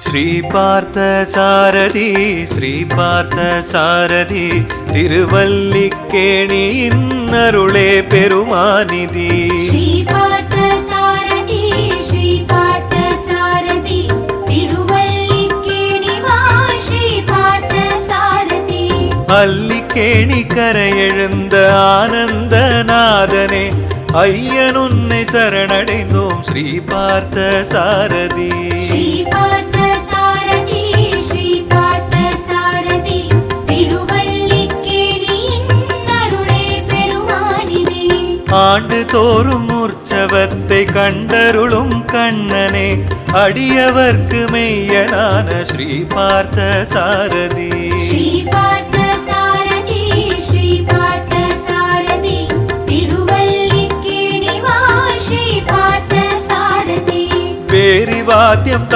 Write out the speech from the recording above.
ஸ்ரீபார்த்தசாரதி ஸ்ரீபார்த்தசாரதி திருவல்லிக்கேணியின் அருளே பெருமாநிதி. ஸ்ரீபார்த்தசாரதி ஸ்ரீபார்த்தசாரதி திருவல்லிக்கேணி வா ஸ்ரீபார்த்தசாரதி. அல்லிக்கேணி கரையெழுந்த ஆனந்தநாதனே ஐயன் உன்னை சரணடைந்தோம் ஸ்ரீபார்த்தசாரதி. ஸ்ரீபார்த்தசாரதி ஸ்ரீபார்த்தசாரதி திருவல்லிக்கேணியின் அருளே பெருமாநிதி. ஆண்டு தோறும் உற்சவத்தை கண்டருளும் கண்ணனே அடியவர்க்கு மெய்யனான ஸ்ரீபார்த்தசாரதி. ஸ்ரீபார்த்தசாரதி ஸ்ரீபார்த்தசாரதி திருவல்லிக்கேணி வா ஸ்ரீபார்த்தசாரதி. பேரிவாத்தியம்